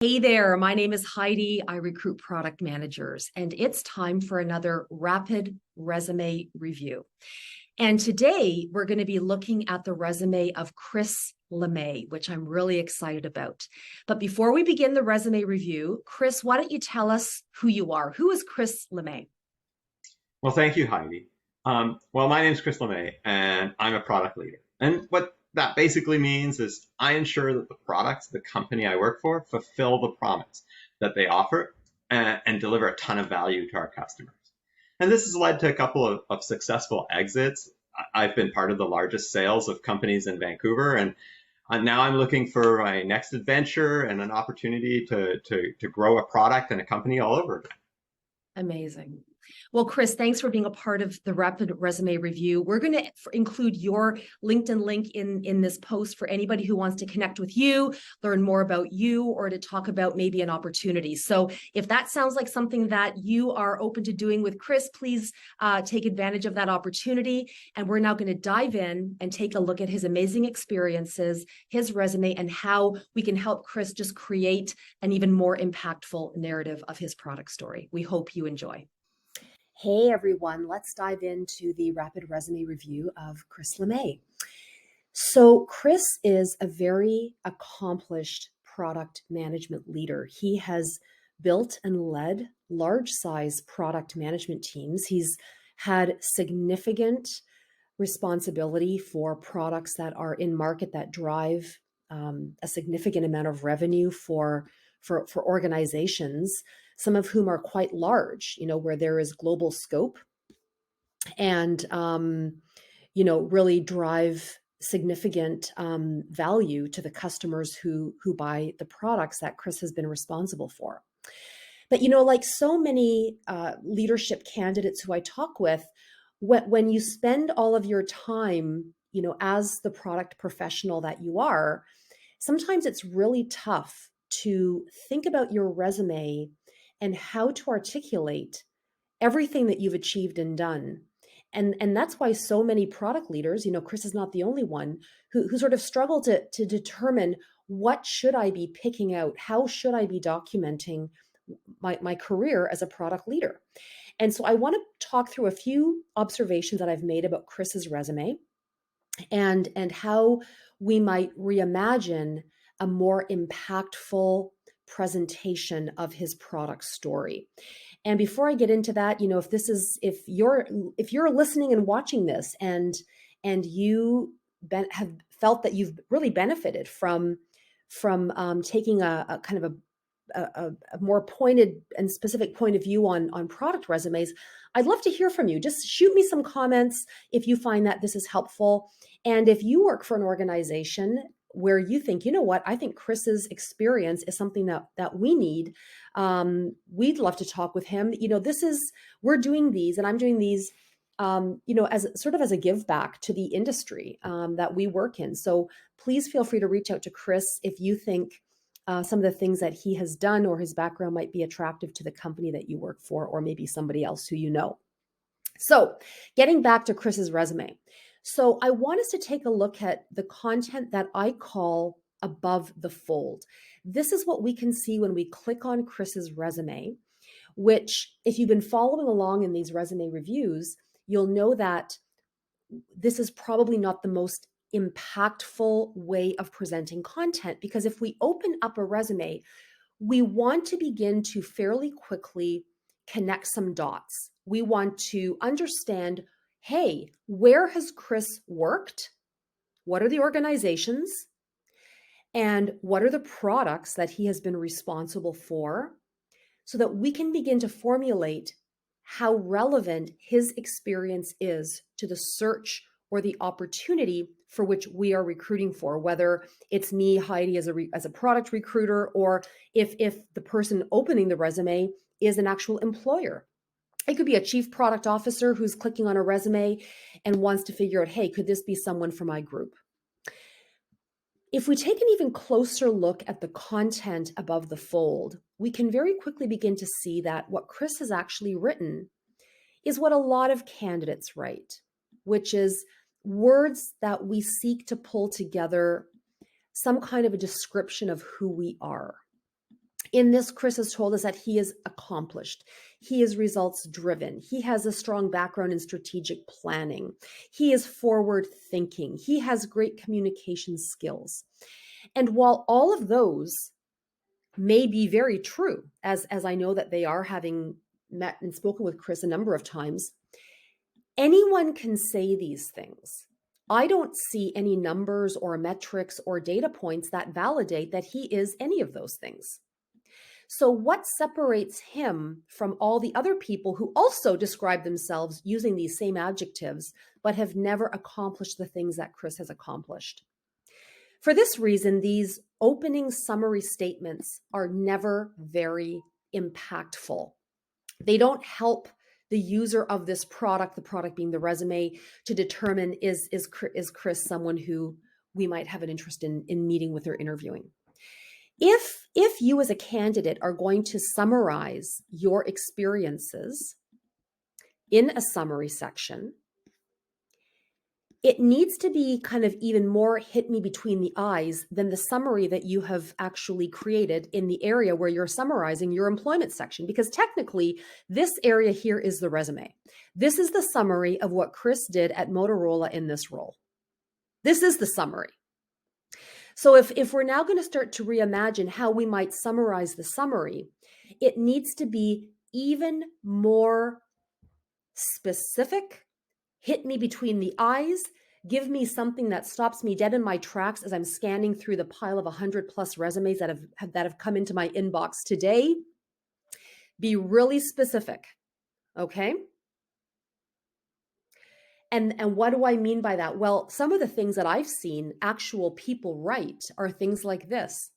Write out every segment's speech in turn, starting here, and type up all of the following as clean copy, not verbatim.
Hey there, my name is Heidi. I recruit product managers, and it's time for another rapid resume review. And today we're going to be looking at the resume of Chris LeMay, which I'm really excited about. But before we begin the resume review, Chris, why don't you tell us who you are? Who is Chris LeMay? Well, thank you, Heidi. Well, my name is Chris LeMay, and I'm a product leader. And what that basically means is I ensure that the products the company I work for fulfill the promise that they offer and deliver a ton of value to our customers. And this has led to a couple of successful exits. I've been part of the largest sales of companies in Vancouver, and now I'm looking for my next adventure and an opportunity to grow a product and a company all over again. Amazing. Well, Chris, thanks for being a part of the Rapid Resume Review. We're going to include your LinkedIn link in this post for anybody who wants to connect with you, learn more about you, or to talk about maybe an opportunity. So if that sounds like something that you are open to doing with Chris, please take advantage of that opportunity. And we're now going to dive in and take a look at his amazing experiences, his resume, and how we can help Chris just create an even more impactful narrative of his product story. We hope you enjoy. Hey everyone, let's dive into the rapid resume review of Chris LeMay. So Chris is a very accomplished product management leader. He has built and led large size product management teams. He's had significant responsibility for products that are in market that drive a significant amount of revenue for organizations, some of whom are quite large, where there is global scope and, really drive significant value to the customers who buy the products that Chris has been responsible for. But, like so many leadership candidates who I talk with, when you spend all of your time, as the product professional that you are, sometimes it's really tough to think about your resume and how to articulate everything that you've achieved and done. And that's why so many product leaders, Chris is not the only one, who sort of struggle to determine what should I be picking out? How should I be documenting my career as a product leader? And so I want to talk through a few observations that I've made about Chris's resume and how we might reimagine a more impactful presentation of his product story. And before I get into that, if you're listening and watching this and you have felt that you've really benefited from taking a kind of a more pointed and specific point of view on product resumes, I'd love to hear from you. Just shoot me some comments if you find that this is helpful. And if you work for an organization where you think, I think Chris's experience is something that we need. We'd love to talk with him. We're doing these and I'm doing these, as sort of as a give back to the industry that we work in. So please feel free to reach out to Chris if you think some of the things that he has done or his background might be attractive to the company that you work for, or maybe somebody else who you know. So getting back to Chris's resume. So I want us to take a look at the content that I call above the fold. This is what we can see when we click on Chris's resume, which if you've been following along in these resume reviews, you'll know that this is probably not the most impactful way of presenting content, because if we open up a resume, we want to begin to fairly quickly connect some dots. We want to understand, hey, where has Chris worked? What are the organizations? And what are the products that he has been responsible for? So that we can begin to formulate how relevant his experience is to the search or the opportunity for which we are recruiting for, whether it's me, Heidi, as a product recruiter, or if the person opening the resume is an actual employer. It could be a chief product officer who's clicking on a resume and wants to figure out, hey, could this be someone for my group? If we take an even closer look at the content above the fold, we can very quickly begin to see that what Chris has actually written is what a lot of candidates write, which is words that we seek to pull together some kind of a description of who we are. In this, Chris has told us that he is accomplished. He is results driven. He has a strong background in strategic planning. He is forward thinking. He has great communication skills. And while all of those may be very true, as I know that they are, having met and spoken with Chris a number of times, anyone can say these things. I don't see any numbers or metrics or data points that validate that he is any of those things. So what separates him from all the other people who also describe themselves using these same adjectives, but have never accomplished the things that Chris has accomplished? For this reason, these opening summary statements are never very impactful. They don't help the user of this product, the product being the resume, to determine is Chris someone who we might have an interest in meeting with or interviewing. If you as a candidate are going to summarize your experiences in a summary section, it needs to be kind of even more hit me between the eyes than the summary that you have actually created in the area where you're summarizing your employment section. Because technically, this area here is the resume. This is the summary of what Chris did at Motorola in this role. This is the summary. So if we're now going to start to reimagine how we might summarize the summary, it needs to be even more specific, hit me between the eyes, give me something that stops me dead in my tracks as I'm scanning through the pile of 100+ resumes that have come into my inbox today. Be really specific, okay? And what do I mean by that? Well, some of the things that I've seen actual people write are things like this.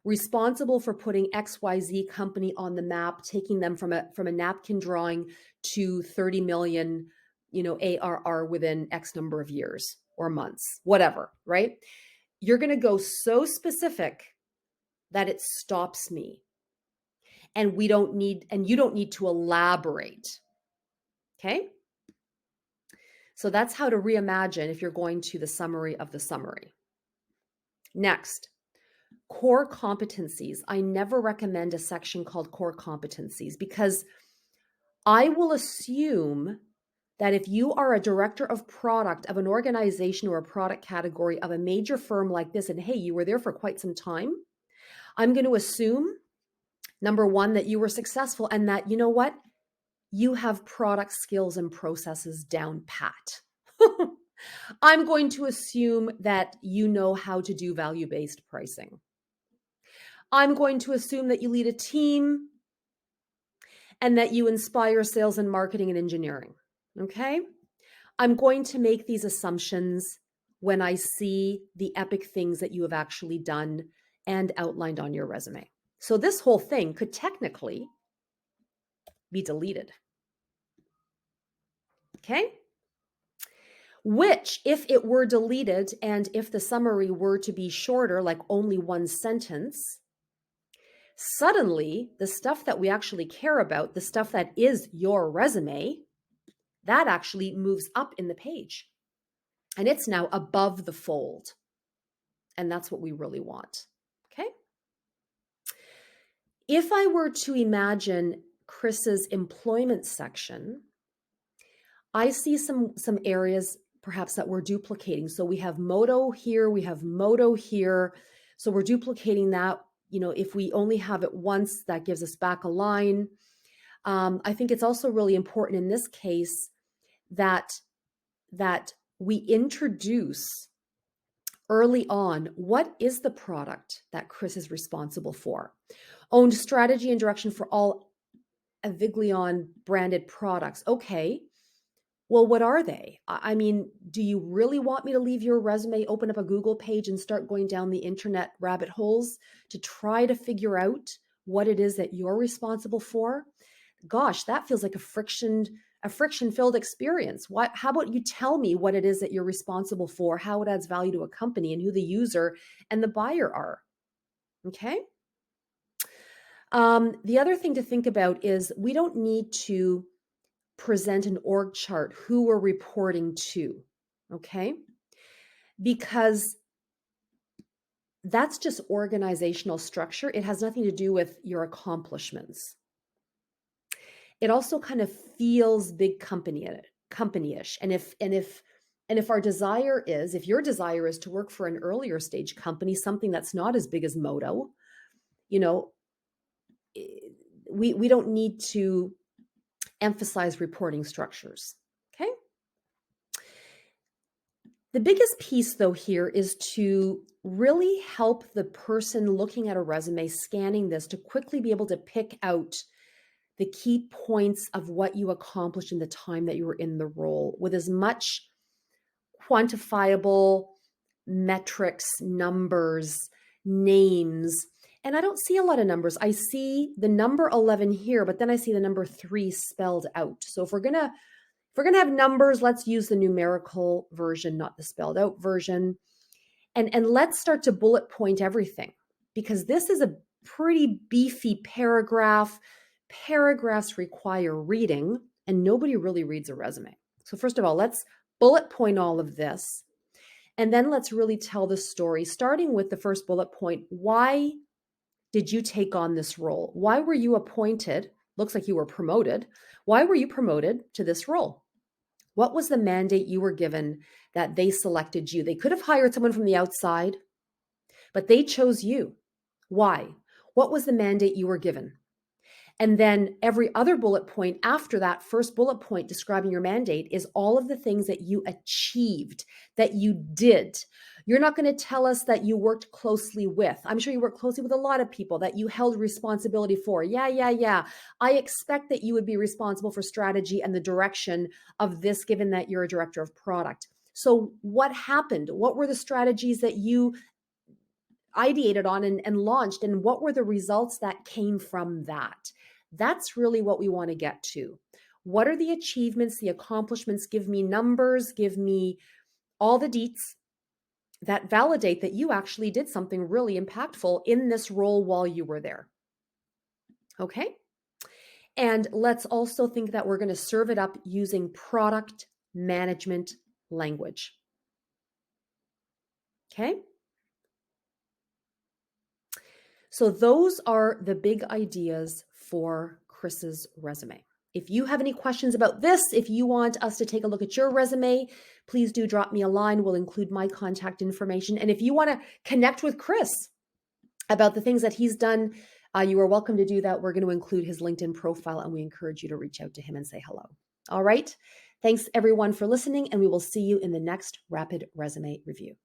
Responsible for putting XYZ company on the map, taking them from a napkin drawing to 30 million, ARR within X number of years or months, whatever, right? You're going to go so specific that it stops me. And you don't need to elaborate. Okay? So that's how to reimagine if you're going to the summary of the summary. Next, core competencies. I never recommend a section called core competencies because I will assume that if you are a director of product of an organization or a product category of a major firm like this, and hey, you were there for quite some time, I'm going to assume, number one, that you were successful and that, you know what? You have product skills and processes down pat. I'm going to assume that you know how to do value-based pricing. I'm going to assume that you lead a team and that you inspire sales and marketing and engineering. Okay? I'm going to make these assumptions when I see the epic things that you have actually done and outlined on your resume. So this whole thing could technically be deleted. Okay? Which, if it were deleted and if the summary were to be shorter, like only one sentence, suddenly the stuff that we actually care about, the stuff that is your resume, that actually moves up in the page. And it's now above the fold. And that's what we really want. Okay? If I were to imagine Chris's employment section, I see some areas perhaps that we're duplicating. So we have moto here, we have moto here. So we're duplicating that. If we only have it once, that gives us back a line. I think it's also really important in this case that we introduce early on what is the product that Chris is responsible for. Owned strategy and direction for all Aviglion branded products. Okay. Well, what are they? I mean, do you really want me to leave your resume, open up a Google page and start going down the internet rabbit holes to try to figure out what it is that you're responsible for? Gosh, that feels like a friction-filled experience. How about you tell me what it is that you're responsible for, how it adds value to a company, and who the user and the buyer are? Okay. The other thing to think about is we don't need to present an org chart, who we're reporting to, okay? Because that's just organizational structure. It has nothing to do with your accomplishments. It also kind of feels big company-ish. And if our desire is, if your desire is to work for an earlier stage company, something that's not as big as Moto, you know, we don't need to emphasize reporting structures. Okay. The biggest piece though here is to really help the person looking at a resume, scanning this, to quickly be able to pick out the key points of what you accomplished in the time that you were in the role with as much quantifiable metrics, numbers, names. And I don't see a lot of numbers. I see the number 11 here, but then I see the number 3 spelled out. So if we're going to have numbers, let's use the numerical version, not the spelled out version. And let's start to bullet point everything, because this is a pretty beefy paragraph. Paragraphs require reading, and nobody really reads a resume. So first of all, let's bullet point all of this. And then let's really tell the story, starting with the first bullet point. Why did you take on this role? Why were you appointed? Looks like you were promoted. Why were you promoted to this role? What was the mandate you were given that they selected you? They could have hired someone from the outside, but they chose you. Why? What was the mandate you were given? And then every other bullet point after that first bullet point describing your mandate is all of the things that you achieved, that you did. You're not going to tell us that you worked closely with. I'm sure you worked closely with a lot of people that you held responsibility for. Yeah. I expect that you would be responsible for strategy and the direction of this, given that you're a director of product. So what happened? What were the strategies that you ideated on and launched? And what were the results that came from that? That's really what we want to get to. What are the achievements, the accomplishments? Give me numbers, give me all the deets that validate that you actually did something really impactful in this role while you were there. Okay. And let's also think that we're going to serve it up using product management language. Okay. So those are the big ideas for Chris's resume. If you have any questions about this, if you want us to take a look at your resume, please do drop me a line. We'll include my contact information. And if you want to connect with Chris about the things that he's done, you are welcome to do that. We're going to include his LinkedIn profile, and we encourage you to reach out to him and say hello. All right. Thanks everyone for listening, and we will see you in the next Rapid Resume Review.